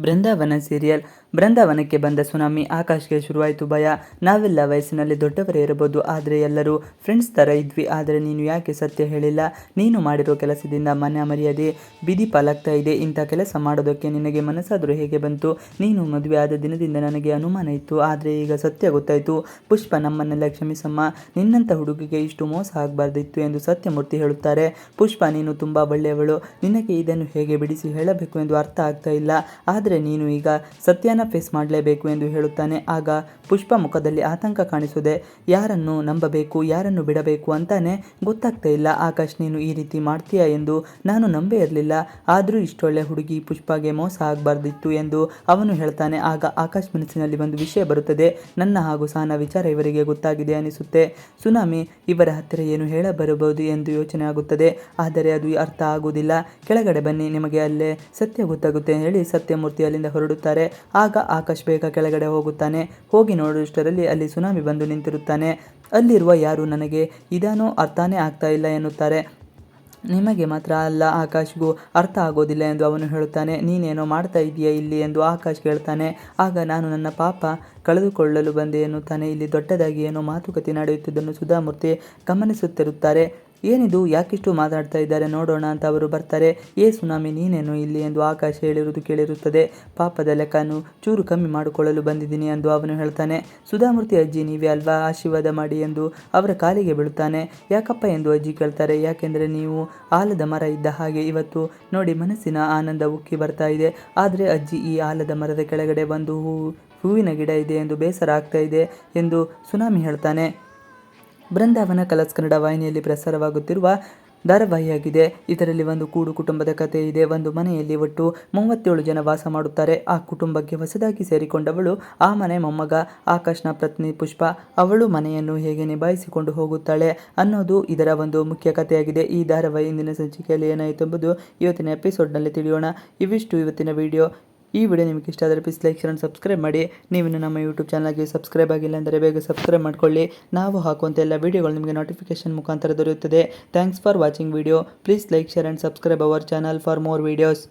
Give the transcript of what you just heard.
ಬೃಂದಾವನ serial. ಬೃಂದಾವನಕ್ಕೆ ಬಂದ tsunami. ಆಕಾಶ್ಗೆ ಶುರುವಾಯಿತು ಭಯ. ನಾವೆಲ್ಲ ವಯಸ್ಸಿನಲ್ಲಿ ದೊಡ್ಡವರೇ ಇರಬಹುದು, ಆದರೆ ಎಲ್ಲರೂ ಫ್ರೆಂಡ್ಸ್ ಥರ ಇದ್ವಿ. ಆದರೆ ನೀನು ಯಾಕೆ ಸತ್ಯ ಹೇಳಿಲ್ಲ? ನೀನು ಮಾಡಿರೋ ಕೆಲಸದಿಂದ ಮನೆ ಮರ್ಯಾದೆ ಬೀದಿ ಪಾಲಾಗ್ತಾ ಇದೆ. ಇಂಥ ಕೆಲಸ ಮಾಡೋದಕ್ಕೆ ನಿನಗೆ ಮನಸ್ಸಾದರೂ ಹೇಗೆ ಬಂತು? ನೀನು ಮದುವೆ ಆದ ದಿನದಿಂದ ನನಗೆ ಅನುಮಾನ ಇತ್ತು, ಆದರೆ ಈಗ ಸತ್ಯ ಗೊತ್ತಾಯಿತು. ಪುಷ್ಪ, ನಮ್ಮನ್ನೆಲ್ಲ ಕ್ಷಮಿಸಮ್ಮ. ನಿನ್ನಂಥ ಹುಡುಗಿಗೆ ಇಷ್ಟು ಮೋಸ ಆಗಬಾರ್ದಿತ್ತು ಎಂದು ಸತ್ಯಮೂರ್ತಿ ಹೇಳುತ್ತಾರೆ. ಪುಷ್ಪ, ನೀನು ತುಂಬ ಒಳ್ಳೆಯವಳು. ನಿನಗೆ ಇದನ್ನು ಹೇಗೆ ಬಿಡಿಸಿ ಹೇಳಬೇಕು ಎಂದು ಅರ್ಥ ಆಗ್ತಾ ಇಲ್ಲ. ಆದರೆ ನೀನು ಈಗ ಸತ್ಯನ ಫೇಸ್ ಮಾಡಲೇಬೇಕು ಎಂದು ಹೇಳುತ್ತಾನೆ. ಆಗ ಪುಷ್ಪ ಮುಖದಲ್ಲಿ ಆತಂಕ ಕಾಣಿಸುತ್ತದೆ. ಯಾರನ್ನು ನಂಬಬೇಕು, ಯಾರನ್ನು ಬಿಡಬೇಕು ಅಂತಾನೆ ಗೊತ್ತಾಗ್ತಾ ಇಲ್ಲ. ಆಕಾಶ್, ನೀನು ಈ ರೀತಿ ಮಾಡ್ತೀಯಾ ಎಂದು ನಾನು ನಂಬೇ ಇರಲಿಲ್ಲ. ಆದರೂ ಇಷ್ಟೊಳ್ಳೆ ಹುಡುಗಿ ಪುಷ್ಪಗೆ ಮೋಸ ಆಗಬಾರ್ದಿತ್ತು ಎಂದು ಅವನು ಹೇಳ್ತಾನೆ. ಆಗ ಆಕಾಶ್ ಮನಸ್ಸಿನಲ್ಲಿ ಒಂದು ವಿಷಯ ಬರುತ್ತದೆ. ನನ್ನ ಹಾಗೂ ಸಹನಾ ವಿಚಾರ ಇವರಿಗೆ ಗೊತ್ತಾಗಿದೆ ಅನಿಸುತ್ತೆ. ಸುನಾಮಿ ಇವರ ಹತ್ತಿರ ಏನು ಹೇಳಬರಬಹುದು ಎಂದು ಯೋಚನೆ ಆಗುತ್ತದೆ. ಆದರೆ ಅದು ಅರ್ಥ ಆಗುವುದಿಲ್ಲ. ಕೆಳಗಡೆ ಬನ್ನಿ, ನಿಮಗೆ ಅಲ್ಲೇ ಸತ್ಯ ಗೊತ್ತಾಗುತ್ತೆ ಹೇಳಿ ಸತ್ಯಮೂರ್ತಿ ಅಲ್ಲಿಂದ ಹೊರಡುತ್ತಾರೆ. ಆಗ ಆಕಾಶ್ ಬೇಗ ಕೆಳಗಡೆ ಹೋಗುತ್ತಾನೆ. ಹೋಗಿ ನೋಡುವಷ್ಟರಲ್ಲಿ ಅಲ್ಲಿ ಸುನಾಮಿ ಬಂದು ನಿಂತಿರುತ್ತಾನೆ. ಅಲ್ಲಿರುವ ಯಾರು ನನಗೆ ಇದಾನೋ ಅರ್ಥನೇ ಆಗ್ತಾ ಇಲ್ಲ ಎನ್ನುತ್ತಾರೆ. ನಿಮಗೆ ಮಾತ್ರ ಅಲ್ಲ, ಆಕಾಶ್ಗೂ ಅರ್ಥ ಆಗೋದಿಲ್ಲ ಎಂದು ಅವನು ಹೇಳುತ್ತಾನೆ. ನೀನೇನೋ ಮಾಡ್ತಾ ಇದೀಯಾ ಇಲ್ಲಿ ಎಂದು ಆಕಾಶ್ ಕೇಳ್ತಾನೆ. ಆಗ ನಾನು ನನ್ನ ಪಾಪ ಕಳೆದುಕೊಳ್ಳಲು ಬಂದೆ ಎನ್ನುತ್ತಾನೆ. ಇಲ್ಲಿ ದೊಡ್ಡದಾಗಿ ಏನೋ ಮಾತುಕತೆ ನಡೆಯುತ್ತಿದ್ದನ್ನು ಸುಧಾಮೂರ್ತಿ ಗಮನಿಸುತ್ತಿರುತ್ತಾರೆ. ಏನಿದು, ಯಾಕಿಷ್ಟು ಮಾತಾಡ್ತಾ ಇದ್ದಾರೆ ನೋಡೋಣ ಅಂತ ಅವರು ಬರ್ತಾರೆ. ಸುನಾಮಿ, ನೀನೇನು ಇಲ್ಲಿ ಎಂದು ಆಕಾಶ್ ಹೇಳಿರುವುದು ಕೇಳಿರುತ್ತದೆ. ಪಾಪದ ಲೆಕ್ಕನು ಚೂರು ಕಮ್ಮಿ ಮಾಡಿಕೊಳ್ಳಲು ಬಂದಿದ್ದೀನಿ ಎಂದು ಅವನು ಹೇಳ್ತಾನೆ. ಸುಧಾಮೂರ್ತಿ, ಅಜ್ಜಿ ನೀವೇ ಅಲ್ವಾ, ಆಶೀರ್ವಾದ ಮಾಡಿ ಎಂದು ಅವರ ಕಾಲಿಗೆ ಬೀಳುತ್ತಾನೆ. ಯಾಕಪ್ಪ ಎಂದು ಅಜ್ಜಿ ಕೇಳ್ತಾರೆ. ಯಾಕೆಂದರೆ ನೀವು ಆಲದ ಮರ ಇದ್ದ ಹಾಗೆ ಇವತ್ತು ನೋಡಿ ಮನಸ್ಸಿನ ಆನಂದ ಉಕ್ಕಿ ಬರ್ತಾ ಇದೆ. ಆದರೆ ಅಜ್ಜಿ, ಈ ಆಲದ ಮರದ ಕೆಳಗಡೆ ಒಂದು ಹೂವಿನ ಗಿಡ ಇದೆ ಎಂದು ಬೇಸರ ಆಗ್ತಾ ಇದೆ ಎಂದು ಸುನಾಮಿ ಹೇಳ್ತಾನೆ. ಬೃಂದಾವನ ಕಲರ್ಸ್ ಕನ್ನಡ ವಾಹಿನಿಯಲ್ಲಿ ಪ್ರಸಾರವಾಗುತ್ತಿರುವ ಧಾರಾವಾಹಿಯಾಗಿದೆ. ಇದರಲ್ಲಿ ಒಂದು ಕೂಡು ಕುಟುಂಬದ ಕಥೆ ಇದೆ. ಒಂದು ಮನೆಯಲ್ಲಿ ಒಟ್ಟು 37 ಜನ ವಾಸ ಮಾಡುತ್ತಾರೆ. ಆ ಕುಟುಂಬಕ್ಕೆ ಹೊಸದಾಗಿ ಸೇರಿಕೊಂಡವಳು ಆ ಮನೆ ಮೊಮ್ಮಗ. ಆಕಾಶ್ನ ಪತ್ನಿ ಪುಷ್ಪ. ಅವಳು ಮನೆಯನ್ನು ಹೇಗೆ ನಿಭಾಯಿಸಿಕೊಂಡು ಹೋಗುತ್ತಾಳೆ ಅನ್ನೋದು ಇದರ ಒಂದು ಮುಖ್ಯ ಕಥೆಯಾಗಿದೆ. ಈ ಧಾರಾವಾಹಿ ಇಂದಿನ ಸಂಚಿಕೆಯಲ್ಲಿ ಏನಾಯಿತು ಎಂಬುದು ಇವತ್ತಿನ ಎಪಿಸೋಡ್ನಲ್ಲಿ ತಿಳಿಯೋಣ. ಇವಿಷ್ಟು ಇವತ್ತಿನ ವಿಡಿಯೋ. ಈ ವಿಡಿಯೋ ನಿಮಗೆ ಇಷ್ಟ ಆದರೆ please like, share and subscribe ಮಾಡಿ. ನೀವಿನ್ನು ನಮ್ಮ ಯೂಟ್ಯೂಬ್ ಚಾನಲ್ಗೆ ಸಬ್ಸ್ಕ್ರೈಬ್ ಆಗಿಲ್ಲ ಅಂದರೆ ಬೇಗ ಸಬ್ಸ್ಕ್ರೈಬ್ ಮಾಡ್ಕೊಳ್ಳಿ. ನಾವು ಹಾಕುವಂಥ ಎಲ್ಲ ವಿಡಿಯೋಗಳು ನಿಮಗೆ ನೋಟಿಫಿಕೇಶನ್ ಮುಖಾಂತರ ದೊರೆಯುತ್ತದೆ. Thanks for watching video. Please like, share and subscribe our channel for more videos.